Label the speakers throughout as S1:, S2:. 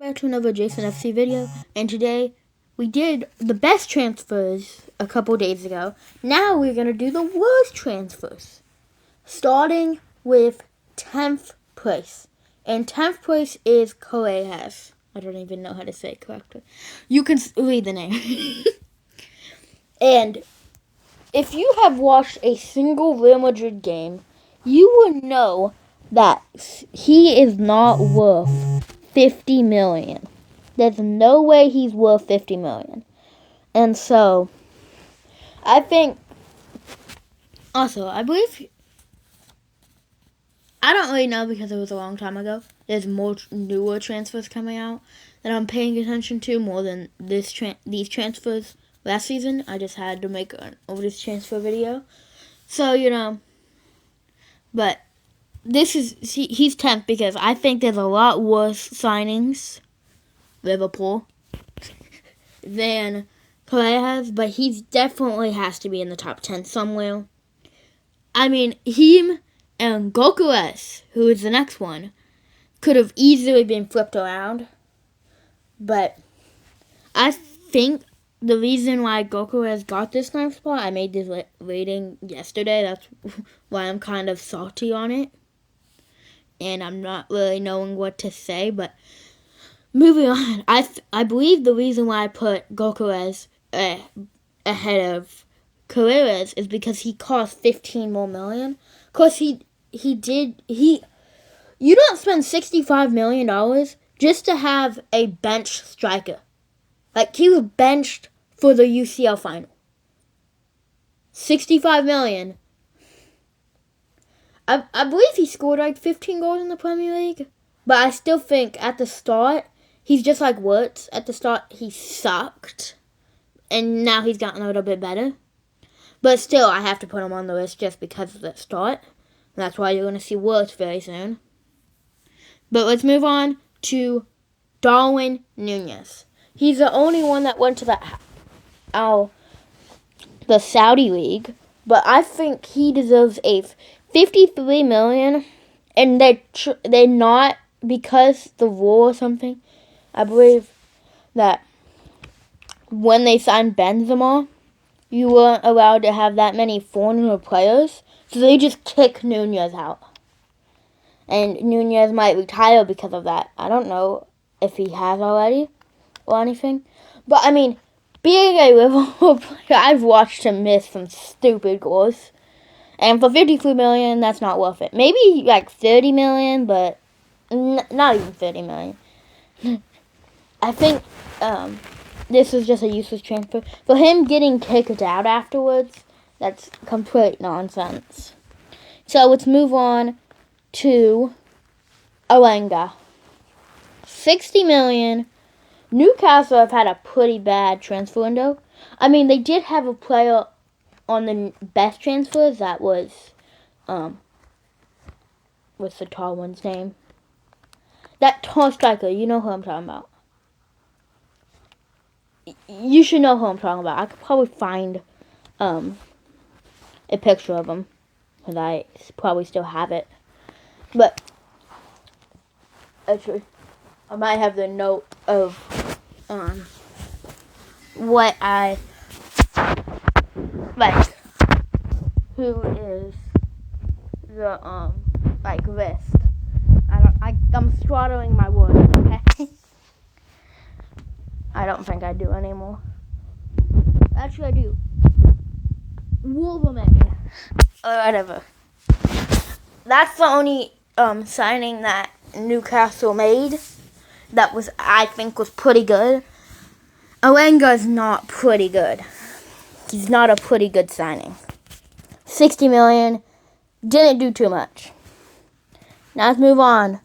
S1: Back to another Jason FC video, and today we did the best transfers a couple days ago. Now we're going to do the worst transfers, starting with 10th place. And 10th place is Correas. I don't even know how to say it correctly. You can read the name. And if you have watched a single Real Madrid game, you will know that he is not worth 50 million. There's no way he's worth 50 million. And so, I think, also, I believe, I don't really know because it was a long time ago. There's more newer transfers coming out that I'm paying attention to more than these transfers last season. I just had to make an oldest transfer video. So, but he's 10th because I think there's a lot worse signings, Liverpool, than Correas, but he definitely has to be in the top 10 somewhere. I mean, him and Gokues, who is the next one, could have easily been flipped around, but I think the reason why Gokues got this 9th spot, I made this rating yesterday, that's why I'm kind of salty on it. And I'm not really knowing what to say, but moving on. I believe the reason why I put Gokues ahead of Correas is because he cost 15 more million. Of course, you don't spend $65 million just to have a bench striker. Like, he was benched for the UCL final. 65 million. I believe he scored like 15 goals in the Premier League. But I still think at the start, he's just like Wirtz. At the start, he sucked. And now he's gotten a little bit better. But still, I have to put him on the list just because of the start. And that's why you're going to see Wirtz very soon. But let's move on to Darwin Nunez. He's the only one that went to the Saudi League. But I think he deserves a 53 million, and they're not, because the rule or something. I believe that when they signed Benzema, you weren't allowed to have that many foreign players, so they just kick Nunez out. And Nunez might retire because of that. I don't know if he has already or anything. But, I mean, being a Liverpool player, I've watched him miss some stupid goals. And for 53 million, that's not worth it. Maybe like 30 million, but not even 30 million. I think this is just a useless transfer. For him getting kicked out afterwards, that's complete nonsense. So let's move on to Alenga. 60 million. Newcastle have had a pretty bad transfer window. I mean, they did have a player on the best transfers. That was, what's the tall one's name? That tall striker, you know who I'm talking about. You should know who I'm talking about. I could probably find a picture of him, because I probably still have it. But, actually, I might have the note of what I like, who is the list. I'm throttling my words, okay? I don't think I do anymore. Actually, I do. Wolverine. Or whatever. That's the only signing that Newcastle made that I think was pretty good. Alenga is not pretty good. He's not a pretty good signing. 60 million. Didn't do too much. Now let's move on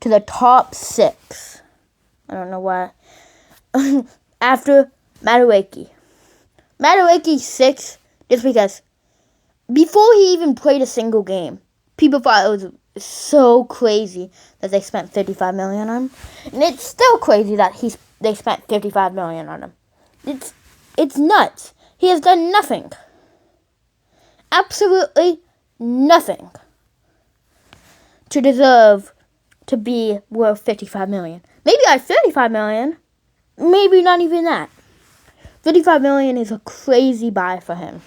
S1: to the top 6. I don't know why. After Madueke. Madueke 6, just because before he even played a single game, people thought it was so crazy that they spent 55 million on him. And it's still crazy that they spent 55 million on him. It's nuts. He has done nothing. Absolutely nothing to deserve to be worth 55 million. Maybe like 35 million. Maybe not even that. 35 million is a crazy buy for him.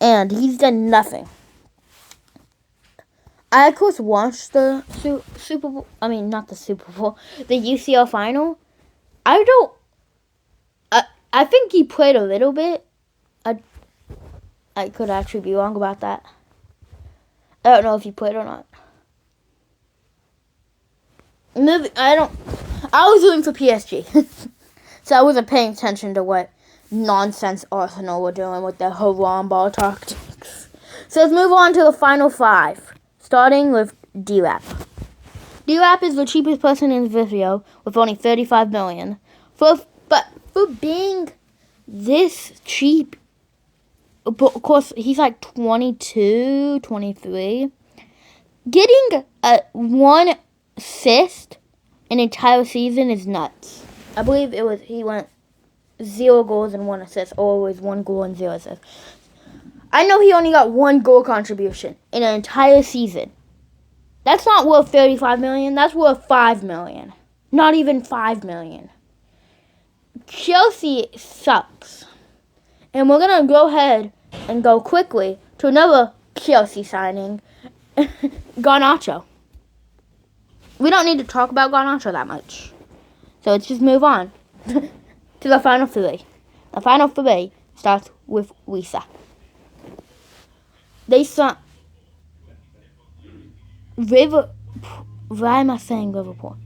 S1: And he's done nothing. I, of course, watched the Super Bowl. I mean, not the Super Bowl. The UCL final. I think he played a little bit. I could actually be wrong about that. I don't know if he played or not. I was rooting for PSG. So I wasn't paying attention to what nonsense Arsenal were doing with their whole long ball tactics. So let's move on to the final 5. Starting with D-Rap. D-Rap is the cheapest person in the video with only 35 million. But for being this cheap, but of course he's like 22, 23. Getting one assist an entire season is nuts. I believe he went 0 goals and 1 assist, or it was 1 goal and 0 assists. I know he only got 1 goal contribution in an entire season. That's not worth 35 million. That's worth 5 million. Not even 5 million. Chelsea sucks. And we're going to go ahead and go quickly to another Chelsea signing, Garnacho. We don't need to talk about Garnacho that much. So let's just move on to the final 3. The final 3 starts with Wisa. They signed why am I saying Liverpool?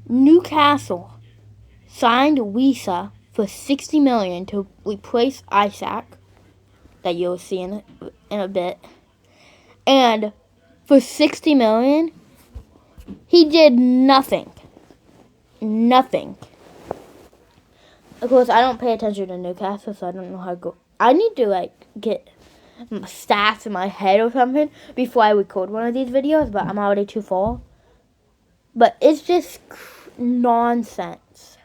S1: Newcastle signed Wisa for 60 million to replace Isaac, that you'll see in a bit. And for 60 million, he did nothing. Nothing. Of course, I don't pay attention to Newcastle, so I don't know how to go. I need to get stats in my head or something before I record one of these videos, but I'm already too full. But it's just nonsense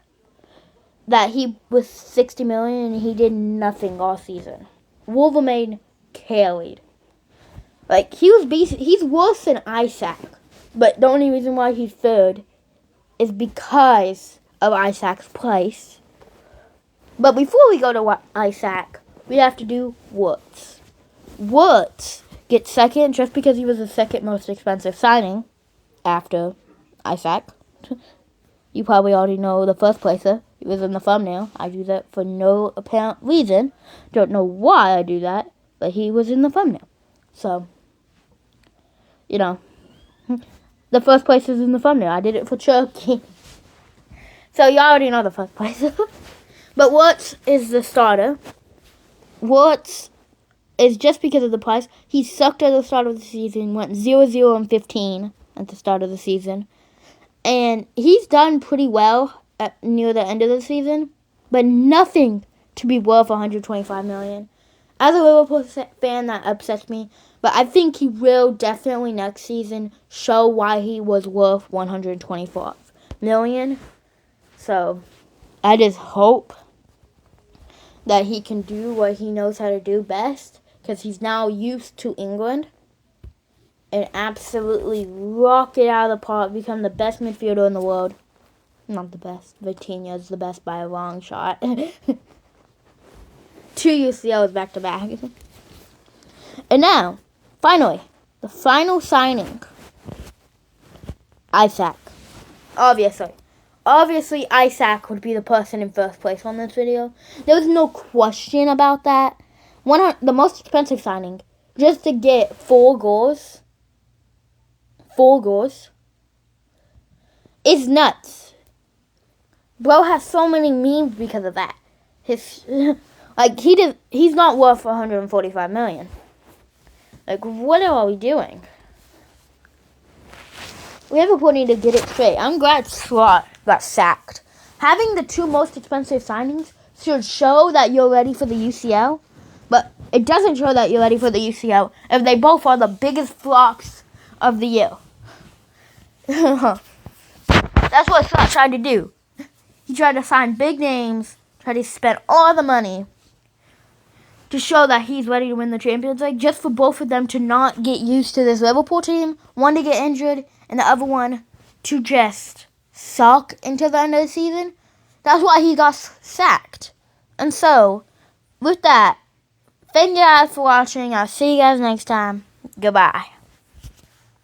S1: that he was 60 million and he did nothing all season. Wolverine carried. He's worse than Isaac, but the only reason why he's 3rd is because of Isaac's price. But before we go to Isaac, we have to do Wirtz. Wirtz gets 2nd just because he was the 2nd most expensive signing after Isaac. You probably already know the first placer. He was in the thumbnail. I do that for no apparent reason. Don't know why I do that, but he was in the thumbnail. So, the first place is in the thumbnail. I did it for Turkey. So you already know the first place. But Wirtz is the starter. Wirtz is just because of the price. He sucked at the start of the season. Went 0-0 and 15 at the start of the season. And he's done pretty well near the end of the season. But nothing to be worth 125 million. As a Liverpool fan, that upsets me. But I think he will definitely next season show why he was worth 124 million. So, I just hope that he can do what he knows how to do best. Because he's now used to England. And absolutely rock it out of the park. Become the best midfielder in the world. Not the best. Vitinha is the best by a long shot. 2 UCLs back to back. And now, finally, the final signing. Isaac. Obviously, Isaac would be the person in first place on this video. There was no question about that. The most expensive signing, just to get 4 goals. 4 goals. Is nuts. Bro has so many memes because of that. He's not worth 145 million. What are we doing? Liverpool need to get it straight. I'm glad Slot got sacked. Having the 2 most expensive signings should show that you're ready for the UCL, but it doesn't show that you're ready for the UCL if they both are the biggest flops of the year. That's what Slot tried to do. He tried to sign big names, tried to spend all the money to show that he's ready to win the Champions League, just for both of them to not get used to this Liverpool team. One to get injured, and the other one to just suck until the end of the season. That's why he got sacked. And so, with that, thank you guys for watching. I'll see you guys next time. Goodbye.